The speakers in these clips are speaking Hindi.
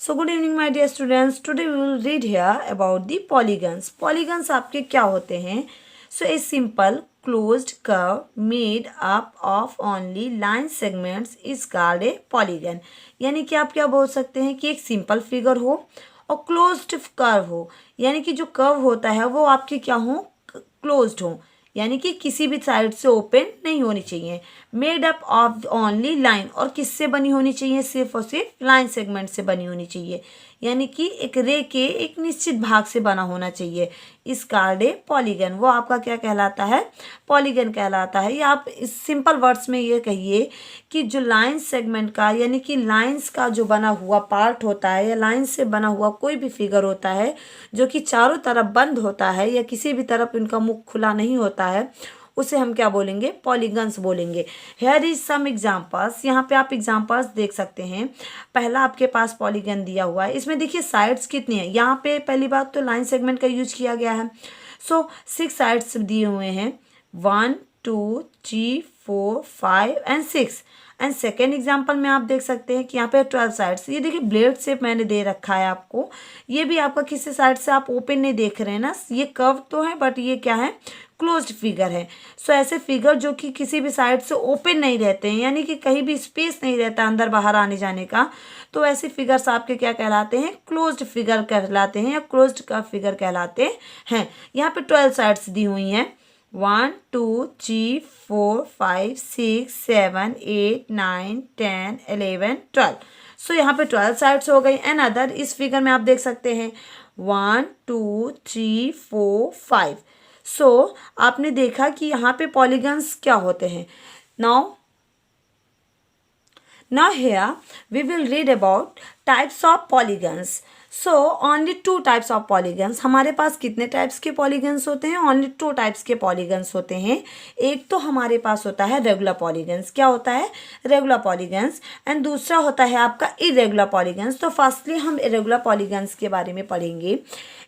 So good evening my dear students. Today we will read here about the polygons. Polygons आपके क्या होते हैं? So a simple closed curve made up of only line segments is called a polygon. यानी कि आप क्या बोल सकते हैं कि एक सिंपल फिगर हो और क्लोज्ड कर्व हो, यानी कि जो कर्व होता है वो आपके क्या हो, क्लोज्ड हो, यानी कि किसी भी साइड से ओपन नहीं होनी चाहिए। Made up of only line, और किससे बनी होनी चाहिए, सिर्फ और सिर्फ लाइन सेगमेंट से बनी होनी चाहिए, यानी कि एक रे के एक निश्चित भाग से बना होना चाहिए। इस कार्ड ए पॉलीगन, वो आपका क्या कहलाता है, पॉलीगन कहलाता है। या आप इस सिंपल वर्ड्स में ये कहिए कि जो लाइन सेगमेंट का, यानी कि लाइंस का जो बना हुआ पार्ट होता है या लाइन से बना हुआ कोई भी फिगर होता है जो कि चारों तरफ बंद होता है या किसी भी तरफ इनका मुख खुला नहीं होता है, उसे हम क्या बोलेंगे, पॉलीगन्स बोलेंगे। हेयर इज सम एग्जाम्पल्स, यहाँ पे आप एग्जाम्पल्स देख सकते हैं। पहला आपके पास पॉलीगन दिया हुआ है, इसमें देखिए साइड्स कितनी है। यहाँ पे पहली बात तो लाइन सेगमेंट का यूज किया गया है। सो 6 साइड्स दिए हुए हैं, 1 2 3 4 5 एंड 6। एंड सेकेंड एग्जाम्पल में आप देख सकते हैं कि यहाँ पे 12 साइड्स। ये देखिए ब्लेड शेप मैंने दे रखा है आपको, ये भी आपका किसी साइड से आप ओपन नहीं देख रहे हैं ना, ये कर्व तो है बट ये क्या है, क्लोज्ड फिगर है। सो ऐसे फिगर जो कि किसी भी साइड से ओपन नहीं रहते हैं, यानी कि कहीं भी स्पेस नहीं रहता अंदर बाहर आने जाने का, तो ऐसे फिगर्स आपके क्या कहलाते हैं, क्लोज्ड फिगर कहलाते हैं या क्लोज्ड का फिगर कहलाते हैं। यहाँ पे 12 साइड्स दी हुई हैं, 1 2 3 4 5 6 7 8 9 10 11 12। सो यहाँ पे 12 साइड्स हो गई। एंड अदर इस फिगर में आप देख सकते हैं 1 2 3 4 5। सो आपने देखा कि यहाँ पे पॉलीगन्स क्या होते हैं। Now here we will read about types of polygons. So only 2 types of polygons. हमारे पास कितने टाइप्स के पॉलीगन्स होते हैं, ओनली 2 टाइप्स के पॉलीगन्स होते हैं। एक तो हमारे पास होता है रेगुलर पॉलीगन्स, क्या होता है, रेगुलर पॉलीगन्स, एंड दूसरा होता है आपका इरेगुलर पॉलीगन्स। तो फर्स्टली हम इरेगुलर पॉलीगन्स के बारे में पढ़ेंगे।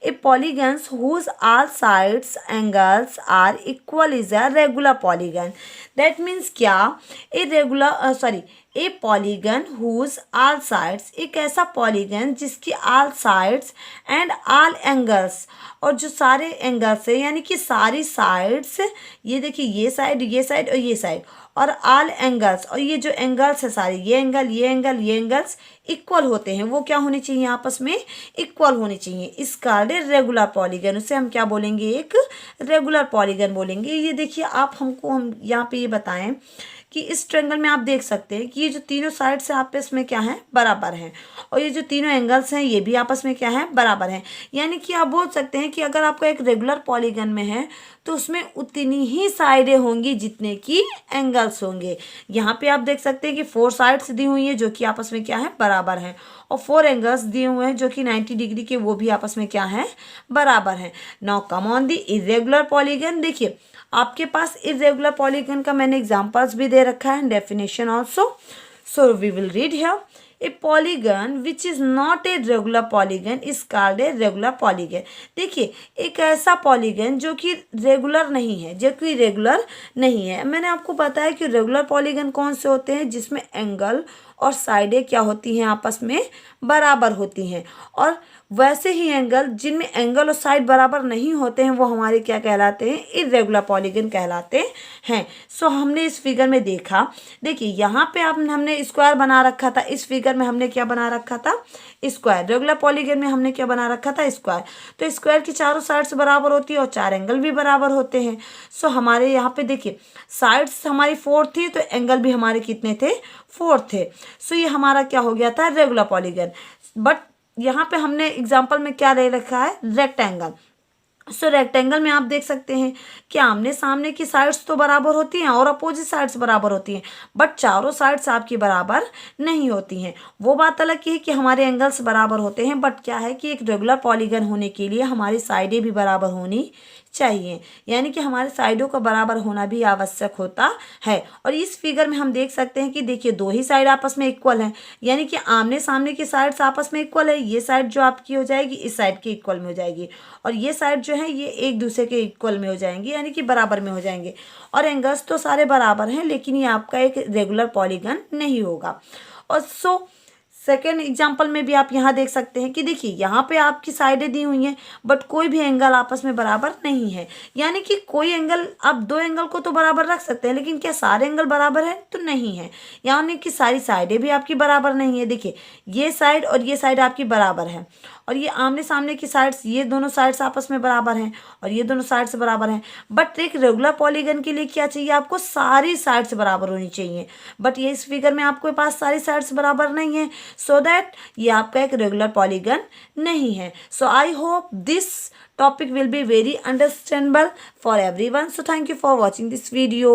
A polygons whose all sides angles are equal is a regular polygon. That means क्या, a polygon whose all sides, एक ऐसा पॉलीगन जिसकी all sides and all angles, और जो सारे एंगल्स है यानी कि सारी साइड्स, ये देखिए ये साइड और ये साइड, और ऑल एंगल्स, और ये जो एंगल्स है सारे, ये एंगल्स इक्वल होते हैं, वो क्या होने चाहिए, आपस में इक्वल होने चाहिए। इस कार्ड रेगुलर पॉलीगन, उसे हम क्या बोलेंगे, एक रेगुलर पॉलीगन बोलेंगे। ये देखिए आप हम यहाँ पे ये बताएं कि इस ट्रायंगल में आप देख सकते हैं कि ये जो तीनों साइड्स हैं आपस में क्या है, बराबर हैं, और ये जो तीनों एंगल्स हैं ये भी आपस में क्या है, बराबर हैं। यानी कि आप बोल सकते हैं कि अगर आपका एक रेगुलर पॉलीगन में है तो उसमें उतनी ही साइडें होंगी जितने की एंगल्स होंगे। यहाँ पे आप देख सकते हैं कि 4 साइड्स दी हुई है जो कि आपस में क्या है, बराबर हैं, और 4 एंगल्स दिए हुए हैं जो कि 90 डिग्री के, वो भी आपस में क्या है, बराबर हैं। Now come on the irregular polygon. देखिए आपके पास इरेगुलर पॉलीगन का मैंने एग्जांपल्स भी दे रखा है, definition also. So we will read here. A polygon which is not a regular polygon is called a regular polygon. देखिए एक ऐसा पॉलीगन जो कि रेगुलर नहीं है, मैंने आपको बताया कि रेगुलर पॉलीगन कौन से होते हैं, जिसमें एंगल और साइडें क्या होती हैं, आपस में बराबर होती हैं, और वैसे ही एंगल जिनमें एंगल और साइड बराबर नहीं होते हैं वो हमारे क्या कहलाते हैं, इरेगुलर पॉलीगन कहलाते हैं। सो हमने इस फिगर में देखा, देखिए यहाँ पे हमने स्क्वायर बना रखा था, इस फिगर में हमने क्या बना रखा था, स्क्वायर। रेगुलर पॉलीगन में हमने क्या बना रखा था, स्क्वायर। तो स्क्वायर की चारों साइड्स बराबर होती है और 4 एंगल भी बराबर होते हैं। सो हमारे यहाँ पे देखिए साइड्स हमारी 4 थी तो एंगल भी हमारे कितने थे, 4 थे। सो ये हमारा क्या हो गया था, रेगुलर पॉलीगन। बट यहाँ पे हमने एग्जाम्पल में क्या ले रखा है, रेक्टेंगल। सो रेक्टेंगल में आप देख सकते हैं कि आमने सामने की साइड्स तो बराबर होती हैं और अपोजिट साइड्स बराबर होती हैं, बट चारों साइड्स आपकी बराबर नहीं होती हैं। वो बात अलग की है कि हमारे एंगल्स बराबर होते हैं, बट क्या है कि एक रेगुलर पॉलीगन होने के लिए हमारी साइडें भी बराबर होनी चाहिए, यानी कि हमारे साइडों का बराबर होना भी आवश्यक होता है। और इस फिगर में हम देख सकते हैं कि देखिए 2 ही साइड आपस में इक्वल हैं, यानी कि आमने सामने की साइड्स आपस में इक्वल है। ये साइड जो आपकी हो जाएगी इस साइड के इक्वल में हो जाएगी, और ये साइड जो है ये एक दूसरे के इक्वल में हो जाएंगी, यानी कि बराबर में हो जाएंगे। और एंगल्स तो सारे बराबर हैं, लेकिन ये आपका एक रेगुलर पॉलीगन नहीं होगा। और सो सेकेंड एग्जाम्पल में भी आप यहाँ देख सकते हैं कि देखिए यहाँ पे आपकी साइडें दी हुई हैं बट कोई भी एंगल आपस में बराबर नहीं है। यानी कि कोई एंगल, आप दो एंगल को तो बराबर रख सकते हैं, लेकिन क्या सारे एंगल बराबर हैं? तो नहीं है। यानी कि सारी साइडें भी आपकी बराबर नहीं है। देखिए ये साइड और ये साइड आपकी बराबर है, और ये आमने सामने की साइड्स, ये दोनों साइड्स आपस में बराबर हैं और ये दोनों साइड्स बराबर हैं। बट एक रेगुलर पॉलीगन के लिए क्या चाहिए? आपको सारी साइड्स बराबर होनी चाहिए। बट ये इस फिगर में आपके पास सारी साइड्स बराबर नहीं है, सो दैट ये आपका एक रेगुलर पॉलीगन नहीं है। So I hope this topic will be very understandable for everyone. So thank you for watching this video.